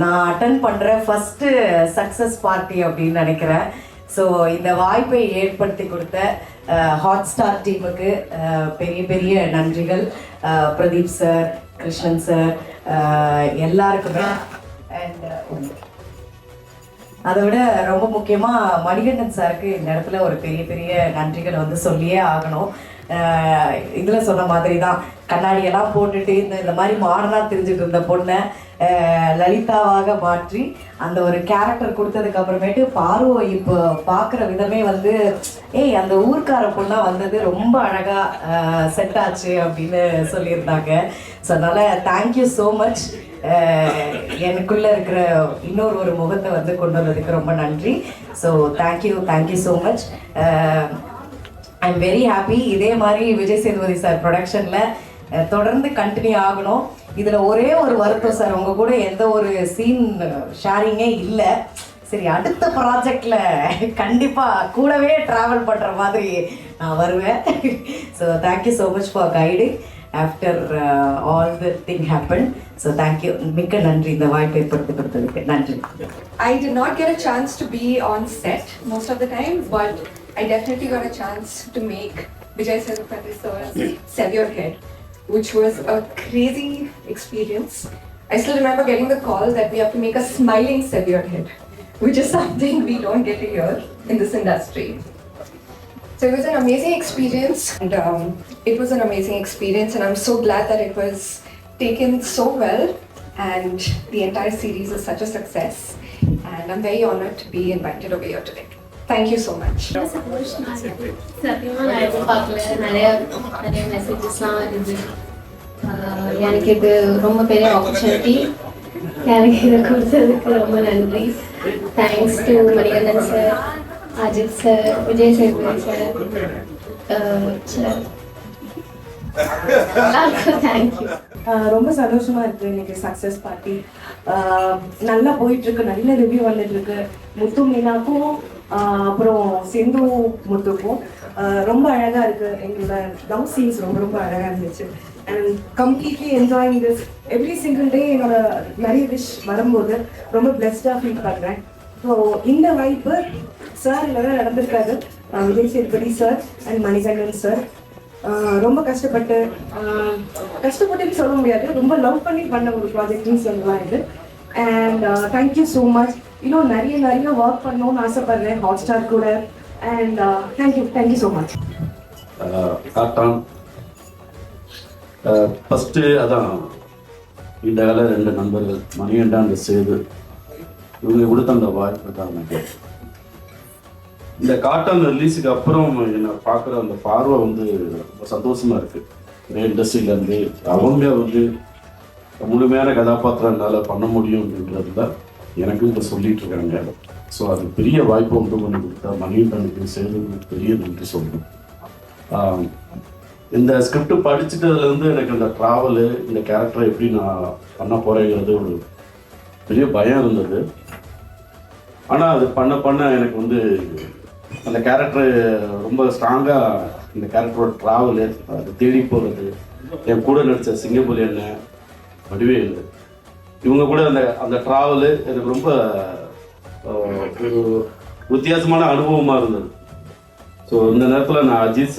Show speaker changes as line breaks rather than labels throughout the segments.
நான் அட்டன் பண்ணுற first success party அப்படின்னு நினைக்கிறேன். ஸோ இந்த வாய்ப்பை ஏற்படுத்தி கொடுத்த ஹாட் ஸ்டார் டீமுக்கு பெரிய பெரிய நன்றிகள். பிரதீப் சார், கிருஷ்ணன் சார், எல்லாருக்குமே. அண்ட் அதை விட ரொம்ப முக்கியமாக மணிகண்டன் சாருக்கு இந்த இடத்துல ஒரு பெரிய பெரிய நன்றிகளை வந்து சொல்லியே ஆகணும். இதில் சொன்ன மாதிரி தான் கண்ணாடியெல்லாம் போட்டுட்டு இந்த மாதிரி மாடர்னாக தெரிஞ்சுட்டு இருந்த பொண்ணை லலிதாவாக மாற்றி அந்த ஒரு கேரக்டர் கொடுத்ததுக்கு அப்புறமேட்டு பார்வை இப்போ பார்க்குற விதமே வந்து அந்த ஊர்க்கார பொண்ணாக வந்தது ரொம்ப அழகாக செட் ஆச்சு அப்படின்னு சொல்லியிருந்தாங்க. ஸோ அதனால் தேங்க்யூ ஸோ மச். எனக்குள்ளே இருக்கிற இன்னொரு முகத்தை வந்து கொண்டு வந்ததுக்கு ரொம்ப நன்றி. So thank you so much. I am very happy. இதே மாதிரி விஜய் சேதுபதி சார் ப்ரொடக்ஷனில் தொடர்ந்து கண்டினியூ ஆகணும். இதில் ஒரே ஒரு வருத்தம் சார், உங்கள் கூட எந்த ஒரு சீன் ஷேரிங்கே இல்லை. சரி, அடுத்த ப்ராஜெக்டில் கண்டிப்பாக கூடவே ட்ராவல் பண்ணுற மாதிரி நான் வருவேன். So thank you so much for guiding after all the thing happen. So thank you, மிக்க நன்றி இந்த வாய்ப்பை ஏற்படுத்தி கொடுத்ததுக்கு நன்றி.
I did not get a chance to be on set most of the time, but I definitely got a chance to make Vijay Sethupathi sir's Sell Your Head, which was a crazy experience. I still remember getting the call that we have to make a smiling Sell Your Head, which is something we don't get to hear in this industry. So it was an amazing experience, and it was an amazing experience, and I'm so glad that it was taken so well, and the entire series is such a success, and I'm very honored to be invited over here today. Thank you so much.
சத்தியமாக நான் எதுவும் பார்க்கல. நிறைய மெசேஜஸ்லாம் வருது. எனக்கு இது ரொம்ப பெரிய ஆப்பர்ச்சுனிட்டி. எனக்கு இதை கொடுத்ததுக்கு ரொம்ப நன்றி. Thanks to Manikandan sir, Ajith sir, Vijay Sethupathi sir, எல்லாருக்கும் தேங்க்யூ.
ரொம்ப சந்தோஷமாக இருக்குது. இன்றைக்கி சக்ஸஸ் பார்ட்டி நல்லா போயிட்டுருக்கு, நல்ல ரிவ்யூ வந்துட்டுருக்கு. முத்து மீனாக்கும் அப்புறம் சிந்து முத்துக்கும் ரொம்ப அழகாக இருக்குது. எங்களோட லவ் சீன்ஸ் ரொம்ப அழகாக இருந்துச்சு. And completely enjoying this every single day. என்னோட நிறைய விஷ் வரும்போது ரொம்ப பிளெஸ்டாக ஃபீல் பண்ணுறேன். ஸோ இந்த வாய்ப்பு சார் இல்லை தான் நடந்திருக்காரு. Vijay Sethupathi sir and Manikandan sir ரொம்ப கஷ்டப்பட்டுன்னு சொல்ல முடியாது, ரொம்ப லவ் பண்ணி பண்ண ஒரு ப்ராஜெக்ட்னு சொல்லலாம் இது. And thank you so much. இன்னும் நிறைய ஒர்க் பண்ணணும்னு ஆசைப்படுறேன் ஹாட் ஸ்டார் கூட. And thank you so much.
Kaattan first அதான் இந்த கால 2 நண்பர்கள் மணிகண்டன் அந்த சேது, இவங்க கொடுத்த அந்த வாய்ப்பு தான் எனக்கு. இந்த காட்டன் ரிலீஸுக்கு அப்புறம் என்னை பார்க்குற அந்த பார்வை வந்து ரொம்ப சந்தோஷமாக இருக்குது. இந்த இண்டஸ்ட்ரியிலேருந்து அவங்க வந்து முழுமையான கதாபாத்திரம் என்னால் பண்ண முடியும் அப்படின்றது தான் எனக்கும் இப்போ சொல்லிட்டு இருக்காங்க. ஸோ அது பெரிய வாய்ப்பை உண்டு பண்ணி கொடுத்தா மணிகண்டனுக்கு சேதுக்கு பெரிய நன்றி சொல்லணும். இந்த ஸ்கிரிப்ட் படிச்சுட்டதுலேருந்து எனக்கு அந்த ட்ராவலு, இந்த கேரக்டரை எப்படி நான் பண்ண போகிறேங்கிறது ஒரு பெரிய பயம் இருந்தது. ஆனால் அது பண்ண எனக்கு வந்து அந்த கேரக்டர் ரொம்ப ஸ்ட்ராங்காக, இந்த கேரக்டரோட ட்ராவலு, அது தேடி போகிறது, என் கூட நடித்த சிங்கப்புலி அண்ணன், வடிவேல், இவங்க கூட அந்த ட்ராவலு எனக்கு ரொம்ப ஒரு வித்தியாசமான அனுபவமாக இருந்தது. ஸோ இந்த நேரத்தில் நான் அஜித்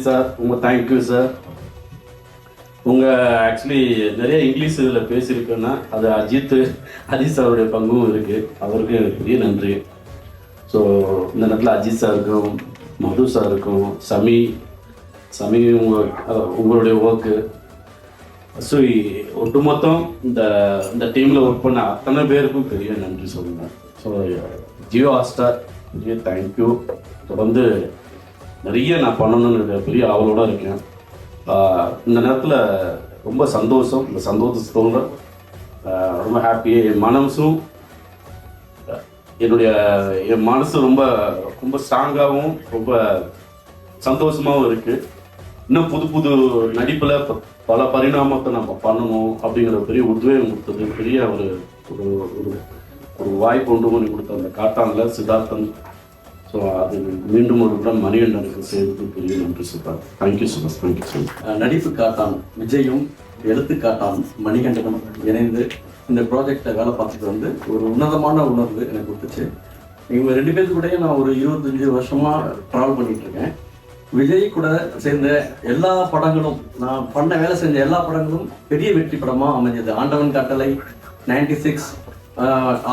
சார் உங்கள் தேங்க்யூ சார். உங்கள் ஆக்சுவலி நிறைய இங்கிலீஷ் இதில் பேசியிருக்கேன்னா அது அஜித் சாருடைய பங்கும் இருக்குது. அவருக்கு எனக்கு பெரிய நன்றி. ஸோ இந்த நேரத்தில் அஜித் சாருக்கும் மது சாருக்கும் சமி உங்களுடைய ஒர்க்கு, ஸோ ஒட்டுமொத்தம் இந்த டீமில் ஒர்க் பண்ண அத்தனை பேருக்கும் பெரிய நன்றி சொல்லுங்கள். ஸோ ஜியோ ஹாட்ஸ்டார் பெரிய தேங்க்யூ. தொடர்ந்து நிறைய நான் பண்ணணும்னு பெரிய ஆவலோடு இருக்கேன். இந்த நேரத்தில் ரொம்ப சந்தோஷம். இந்த சந்தோஷத்தோட ரொம்ப ஹாப்பி. என் மனசு ரொம்ப ஸ்ட்ராங்காகவும் ரொம்ப சந்தோஷமாகவும் இருக்குது. இன்னும் புது நடிப்பில் பல பரிணாமத்தை நம்ம பண்ணணும் அப்படிங்கிற பெரிய உத்வேகம் கொடுத்தது, பெரிய ஒரு வாய்ப்பு உண்டு பண்ணி கொடுத்த அந்த காட்டானில் சித்தார்த்தன். ஸோ அது மீண்டும் ஒரு இடம் மணிகண்டனுக்கு சேர்த்து பெரிய நன்றி சொல்கிறார். Thank you so much. Thank you so much.
நடிப்பு காட்டான் விஜயும் எழுத்து காட்டான் மணிகண்டனும் இணைந்து இந்த ப்ராஜெக்டில் வேலை பார்த்துட்டு வந்து ஒரு உன்னதமான உணர்வு எனக்கு கொடுத்துச்சு. இவங்க 2 பேருக்கு கூடயும் நான் ஒரு 25 வருஷமாக ட்ராவல் பண்ணிகிட்ருக்கேன். விஜய் கூட சேர்ந்த எல்லா படங்களும், நான் வேலை செஞ்ச எல்லா படங்களும் பெரிய வெற்றி படமாக அமைஞ்சது. ஆண்டவன் கட்டளை, 96,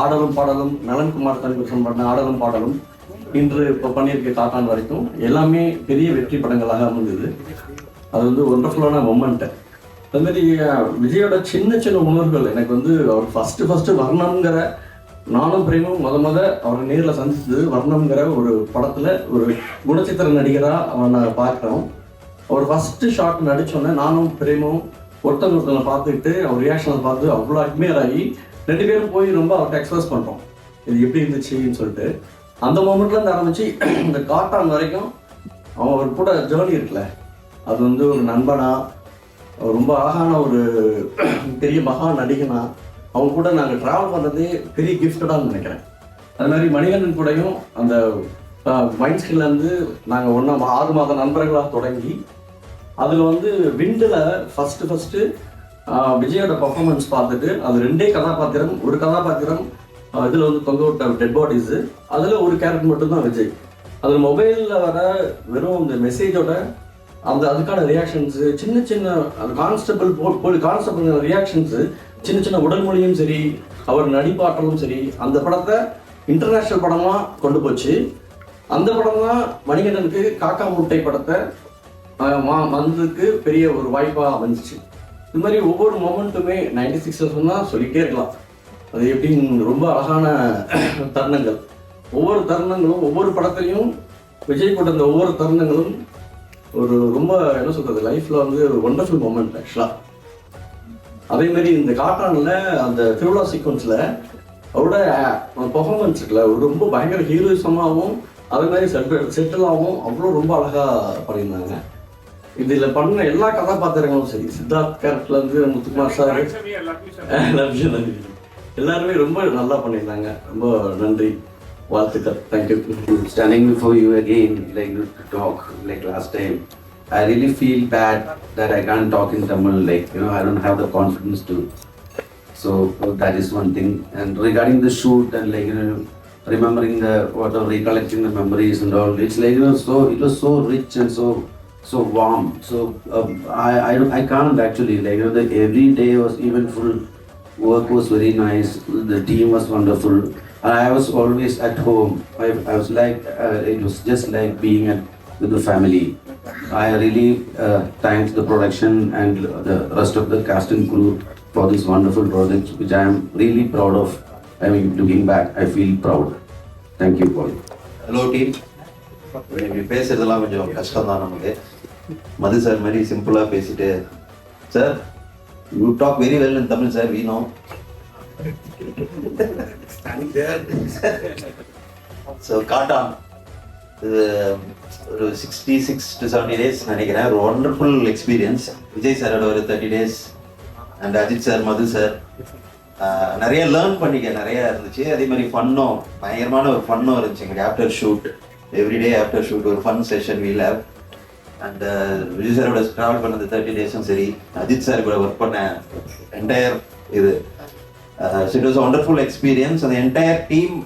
ஆடலும் பாடலும், நலன்குமார் தனிபுருஷன் பண்ண ஆடலும் பாடலும், இன்று இப்போ பண்ணியிருக்க காட்டான் வரைக்கும் எல்லாமே பெரிய வெற்றி படங்களாக அமைஞ்சது. அது வந்து ஒண்டர்ஃபுல்லான மொமெண்ட்டு. அதுமாதிரி விஜயோட சின்ன சின்ன உணர்வுகள் எனக்கு வந்து அவர் ஃபஸ்ட்டு வர்ணம்ங்கிற, நானும் பிரேமும் அவரை நேரில் சந்திச்சது வர்ணம்ங்கிற ஒரு படத்தில் ஒரு குணச்சித்திர நடிகராக அவனை பார்க்குறோம். அவர் ஃபஸ்ட்டு ஷாட் நடித்தோன்னே நானும் பிரேமும் ஒருத்தவங்களை பார்த்துக்கிட்டு அவர் ரியாக்ஷனை பார்த்து அவ்வளோ அட்மையர் ஆகி 2 பேரும் போய் ரொம்ப அவர்கிட்ட எக்ஸ்பிரஸ் பண்ணுறோம் இது எப்படி இருந்துச்சுன்னு சொல்லிட்டு. அந்த மொமெண்ட்லேருந்து ஆரம்பித்து இந்த காட்டான் வரைக்கும் அவர் கூட ஜேர்னி இருக்குல்ல, அது வந்து ஒரு நண்பனா, ரொம்ப அழகான ஒரு பெரிய மகா நடிகனா, அவங்க கூட நாங்கள் ட்ராவல் பண்ணுறதே பெரிய கிஃப்டடாக நினைக்கிறேன். அது மாதிரி மணிகண்டன் கூடயும் அந்த மைண்ட் ஸ்கில்லேருந்து நாங்கள் 6 மாத நண்பர்களாக தொடங்கி அதில் வந்து விண்டில் ஃபஸ்ட்டு விஜயோட பர்ஃபார்மன்ஸ் பார்த்துட்டு அது 2 கதாபாத்திரம், ஒரு கதாபாத்திரம் இதில் வந்து தொங்க விட்ட டெட் பாடிஸு, அதில் ஒரு கேரக்டர் மட்டும்தான் விஜய். அதில் மொபைலில் வர வெறும் இந்த மெசேஜோட அதுக்கான ரியாக்ஷன்ஸு, சின்ன அந்த கான்ஸ்டபிள் ரியாக்ஷன்ஸு, சின்ன உடல் மொழியும் சரி, அவர் நடிப்பாற்றலும் சரி, அந்த படத்தை இன்டர்நேஷ்னல் படமாக கொண்டு போச்சு. அந்த படம் தான் மணிகண்டனுக்கு காக்கா முட்டை படத்தை வந்ததுக்கு பெரிய ஒரு வாய்ப்பாக அமைஞ்சிச்சு. இது மாதிரி ஒவ்வொரு மொமெண்ட்டுமே 96 சொன்னால் சொல்லிகிட்டே இருக்கலாம். அது எப்படின்னு ரொம்ப அழகான தருணங்கள், ஒவ்வொரு தருணங்களும் ஒவ்வொரு படத்துலையும் விஜய் கூட இந்த ஒவ்வொரு தருணங்களும் ஒரு ரொம்ப என்ன சொல்கிறது, லைஃப்பில் வந்து ஒரு ஒண்டர்ஃபுல் மொமெண்ட் ஆக்சுவலாக. அதேமாரி இந்த காட்டானில் அந்த திருவிழா சீக்வன்ஸில் அவரோட பர்ஃபார்மன்ஸ் இருக்குல்ல, ரொம்ப பயங்கர ஹீரோயிசமாகவும் அதே மாதிரி செட்டிலாகவும் அவ்வளோ ரொம்ப அழகாக பண்ணியிருந்தாங்க. இதில் பண்ண எல்லா கதாபாத்திரங்களும் சரி, சித்தார்த் கேரக்டர்லேருந்து முத்துக்குமார் சார், எல்லாருமே ரொம்ப நல்லா பண்ணியிருந்தாங்க. ரொம்ப நன்றி, வாழ்த்துக்கள். Thank you.
Standing before you again, like to talk like last time, I really feel bad that I can't talk in Tamil. Like, you know, I don't have the confidence to. So that is one thing. And regarding the shoot and like, you know, remembering recollecting the memories and all, it's like, you know, so it was so rich and so warm. So I can't actually, like, you know, every day was eventful. Work was very nice. The team was wonderful. And I was always at home. I was like, it was just like being with the family. I really thank the production and the rest of the cast and crew for this wonderful project, which I am really proud of. I mean, looking back, I feel proud. Thank you, Paul.
Hello, team. இப்படி பேசுறதெல்லாம் கொஞ்சம் கஷ்டம் தான் நமக்கு. மது sir மாதிரி சிம்பிளாக பேசிட்டு, sir you talk very well in Tamil sir, we know. So Kaattan இது ஒரு 66 to 70 days நினைக்கிறேன். ஒரு ஒண்டர்ஃபுல் எக்ஸ்பீரியன்ஸ். விஜய் சாரோட ஒரு 30 days and Ajith sir, Madhu sir, நிறைய லேர்ன் பண்ணிக்க நிறைய இருந்துச்சு. அதே மாதிரி ஃபன்னும், பயங்கரமான ஒரு ஃபன்னும் இருந்துச்சு எங்களுக்கு. After shoot, everyday after shoot ஒரு fun session we'll have. And Vijay சாரோட ட்ராவல் பண்ணது 30 days சரி, அஜித் சார் கூட ஒர்க் பண்ண என்டையர் இது. So it was a wonderful experience. அந்த என்டையர் டீம்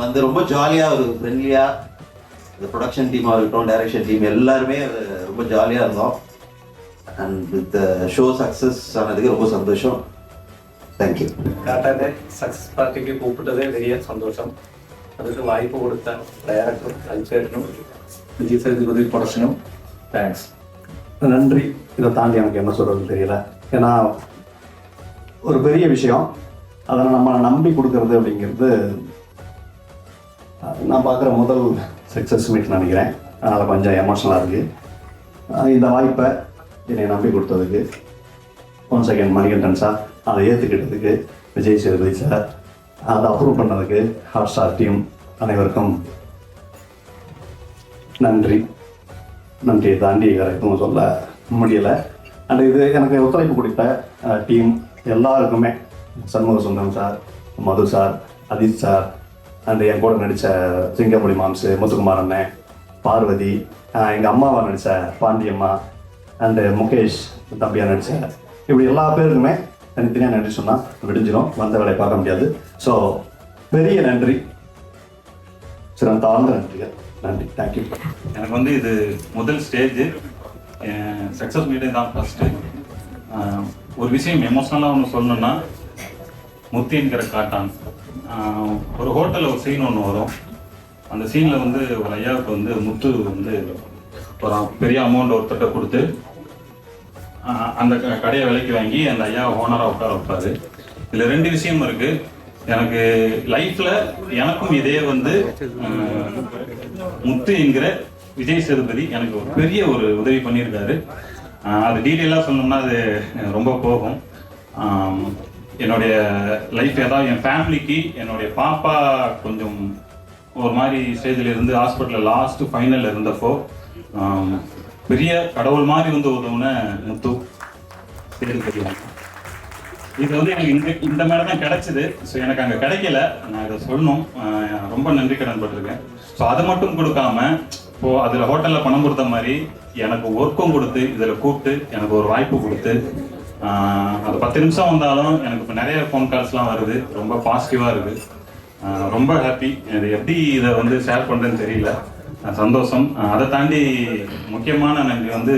வந்து ரொம்ப ஜாலியாக, ஒரு ஃப்ரெண்ட்லியாக, இந்த ப்ரொடக்ஷன் டீமாக இருக்கட்டும், டைரக்ஷன் டீம் எல்லாருமே ரொம்ப ஜாலியாக இருந்தோம். அண்ட் வித் ஷோ சக்ஸஸ் ஆனதுக்கு ரொம்ப சந்தோஷம். தேங்க்யூ.
காட்டான சக்ஸஸ் பார்ட்டிக்கு கூப்பிட்டதே பெரிய சந்தோஷம். அதுக்கு வாய்ப்பு கொடுத்த டைரக்டரும் அஜித்தேட்டரும் விஜய் சேதுபதி ப்ரொடக்ஷனும் தேங்க்ஸ்,
நன்றி. இதை தாண்டி எனக்கு என்ன சொல்கிறதுன்னு தெரியல. ஏன்னா ஒரு பெரிய விஷயம், அதை நம்ம நம்பி கொடுக்கறது அப்படிங்கிறது நான் பார்க்குற முதல் சக்ஸஸ் மீட் நினைக்கிறேன். அதனால் கொஞ்சம் எமோஷனலாக இருக்குது. இந்த வாய்ப்பை என்னை நம்பி கொடுத்ததுக்கு ஒன்ஸ் அகேன் மணிகண்டன் சார், அதை ஏற்றுக்கிட்டதுக்கு விஜய் சேதுபதி சார், அதை அப்ரூவ் பண்ணதுக்கு ஹாட் ஸ்டார் டீம் அனைவருக்கும் நன்றி. நன்றியை தாண்டி வேறு எதுவும் சொல்ல முடியலை. அண்ட் இது எனக்கு ஒத்துழைப்பு கொடுத்த டீம் எல்லாருக்குமே, Shanmuga Sundaram sir, Madhu sir, Ajith sir, and என் கூட நடித்த சிங்கமொழி மாம்சு, முத்துக்குமார் அண்ணன், பார்வதி, எங்கள் அம்மாவை நடித்த பாண்டியம்மா, அண்டு முகேஷ் தம்பியாக நடித்த, இப்படி எல்லா பேருக்குமே தனித்தனியாக நன்றி சொன்னால் விடிஞ்சிடும், வந்த வேலையை பார்க்க முடியாது. ஸோ பெரிய நன்றி, சிறந்த தாழ்ந்த நன்றிகள். நன்றி, தேங்க்யூ.
எனக்கு வந்து இது முதல் ஸ்டேஜ், சக்ஸஸ் மீட்டே தான் ஃபஸ்ட்டு. ஒரு விஷயம் எமோஷ்னலாக ஒன்று சொல்லணுன்னா, முத்திங்கிற காட்டான் ஒரு ஹோட்டலில் ஒரு சீன் ஒன்று வரும். அந்த சீனில் வந்து ஒரு ஐயாவுக்கு வந்து முத்து வந்து ஒரு பெரிய அமௌண்ட் ஒருத்தர்கிட்ட கொடுத்து அந்த கடையை விலைக்கு வாங்கி அந்த ஐயா ஓனராக உட்கார வைப்பார். இதில் 2 விஷயம் இருக்குது. எனக்கு லைஃப்பில் எனக்கும் இதே வந்து முத்து என்கிற விஜய் சேதுபதி எனக்கு ஒரு பெரிய ஒரு உதவி பண்ணியிருக்காரு. அது டீட்டெயிலாக சொல்லணும்னா அது ரொம்ப போகும். என்னுடைய லைஃப் ஏதாவது என் ஃபேமிலிக்கு என்னுடைய பாப்பா கொஞ்சம் ஒரு மாதிரி ஸ்டேஜில் இருந்து ஹாஸ்பிட்டலில் லாஸ்ட் ஃபைனலில் இருந்தப்போ பெரிய கடவுள் மாதிரி வந்து உதவுன முத்து சேதுபதி. இது வந்து எனக்கு இந்த மேலே தான் கிடைச்சிது. ஸோ எனக்கு அங்கே கிடைக்கல, நான் இதை சொல்லணும், ரொம்ப நன்றி கடன் பட்டிருக்கேன். ஸோ அதை மட்டும் கொடுக்காம இப்போது அதில் ஹோட்டலில் பணம் கொடுத்த மாதிரி எனக்கு ஒர்க்கும் கொடுத்து இதில் கூப்பிட்டு எனக்கு ஒரு வாய்ப்பு கொடுத்து அது 10 நிமிஷம் வந்தாலும் எனக்கு இப்போ நிறைய ஃபோன் கால்ஸ்லாம் வருது, ரொம்ப பாசிட்டிவாக இருக்குது. ரொம்ப ஹாப்பி. இது எப்படி இதை வந்து ஷேர் பண்ணுறேன்னு தெரியல, சந்தோஷம். அதை தாண்டி முக்கியமான நன்றி வந்து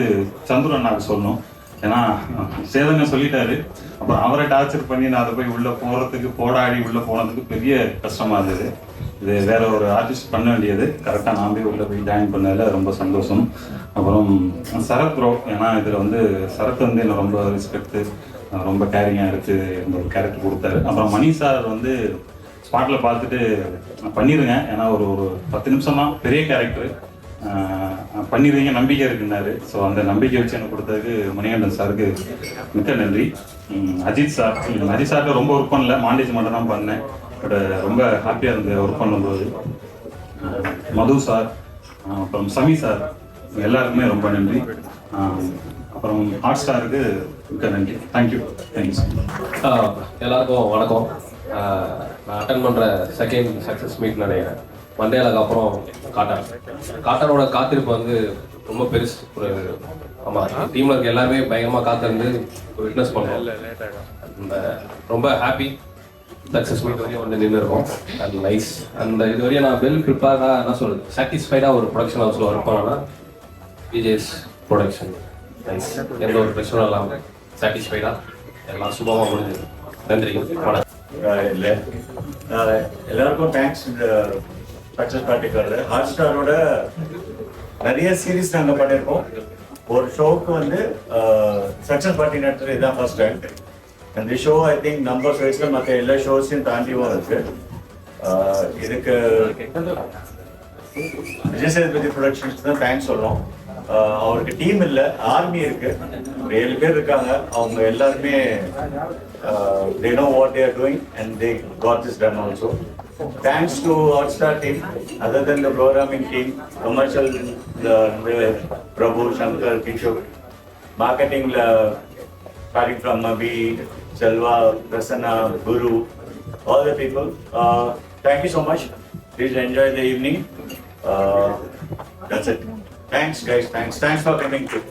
சந்துரு அண்ணாவுக்கு சொல்லணும். ஏன்னா சேதங்க சொல்லிட்டாரு, அப்புறம் அவரை டார்ச்சர் பண்ணி நான் அதை போய் உள்ளே போகிறதுக்கு போடாடி உள்ளே போனதுக்கு பெரிய கஷ்டமாக இருந்தது. இது வேற ஒரு ஆர்டிஸ்ட் பண்ண வேண்டியது, கரெக்டாக நான் போய் உள்ளே போய் ஜாயின் பண்ணதில் ரொம்ப சந்தோஷம். அப்புறம் சரத் ப்ரோ, ஏன்னா இதில் வந்து சரத் வந்து என்னை ரொம்ப ரெஸ்பெக்ட்டு, ரொம்ப கேரிங்காக இருக்குது, இந்த ஒரு கேரக்டர் கொடுத்தாரு. அப்புறம் மணி சார் வந்து ஸ்பாட்டில் பார்த்துட்டு பண்ணிடுங்க, ஏன்னா ஒரு 10 நிமிஷம் தான், பெரிய கேரக்டர் பண்ணிடுவீங்க, நம்பிக்கை இருக்குன்னாரு. ஸோ அந்த நம்பிக்கை வச்சு எனக்கு கொடுத்ததுக்கு மணிகண்டன் சாருக்கு மிக்க நன்றி. அஜித் சார், அஜித் சார்கிட்ட ரொம்ப ஒர்க் பண்ணல, மாண்டேஜ் மட்டும் தான் பண்ணேன். பட் ரொம்ப ஹாப்பியாக இருந்தது ஒர்க் பண்ணும்போது. மது சார், அப்புறம் சமி சார், எல்லாருக்குமே ரொம்ப நன்றி. அப்புறம் ஹாட் ஸ்டாருக்கு மிக்க நன்றி. Thank you sir.
எல்லாருக்கும் வணக்கம். நான் அட்டன் பண்ணுற செகண்ட் சக்ஸஸ் மீட் நினைக்கிறேன். மண்டேலாக்கு அப்புறம் காட்டானோட காத்திருப்பு வந்து ரொம்ப பெருசு. ஒரு ஆமாம், டீமில் இருக்க எல்லாருமே பயங்கரமாக காத்திருந்து விட்னஸ் பண்ணுவோம். ரொம்ப ஹாப்பி. சக்ஸஸ் மீட் வரையும் வந்து நின்று இருக்கோம். And nice. அந்த இது வரையும் நான் வெல் ப்ரிப்பேர்டாக என்ன சொல்கிறது, சாட்டிஸ்ஃபைடாக ஒரு ப்ரொடக்ஷன் ஹவுஸில் ஒர்க் பண்ணேன்னா விஜேஸ் ப்ரொடக்ஷன். நைஸ். எந்த ஒரு பிரச்சனையும் இல்லாமல் சாட்டிஸ்ஃபைடாக எல்லாம் சுபமாக முடிஞ்சது. நன்றி, வணக்கம்.
இல்லை, எல்லாருக்கும் தேங்க்ஸ். இந்த சக்ஸஸ் பார்ட்டிக்காரரு ஹாட் ஸ்டாரோட நிறைய சீரீஸ் நாங்கள் பண்ணியிருக்கோம். ஒரு ஷோவுக்கு வந்து சக்ஸஸ் பார்ட்டி நடத்துறது இதுதான் ஃபர்ஸ்ட் டைம். அந்த ஷோ ஐ திங்க் நம்பர்ஸ் வைஸில் மற்ற எல்லா ஷோஸையும் தாண்டியும் இருக்கு. இதுக்கு விஜய் சேதுபதி ப்ரொடக்ஷன்ஸ் தான் தேங்க்ஸ் சொல்லணும். அவருக்கு டீம் இல்லை, ஆர்மி இருக்கு, ஒரு 7 பேர் இருக்காங்க. அவங்க எல்லாருமே they know what they are doing and they got this done also. Thanks to Hotstar team, other than the programming team, commercial, the Prabhu, Shankar, Kishore, marketing, starting from Abhi, Selva, Prasanna, Guru, all the people. Thank you so much. Please enjoy the evening. That's it. Thanks guys, thanks for coming.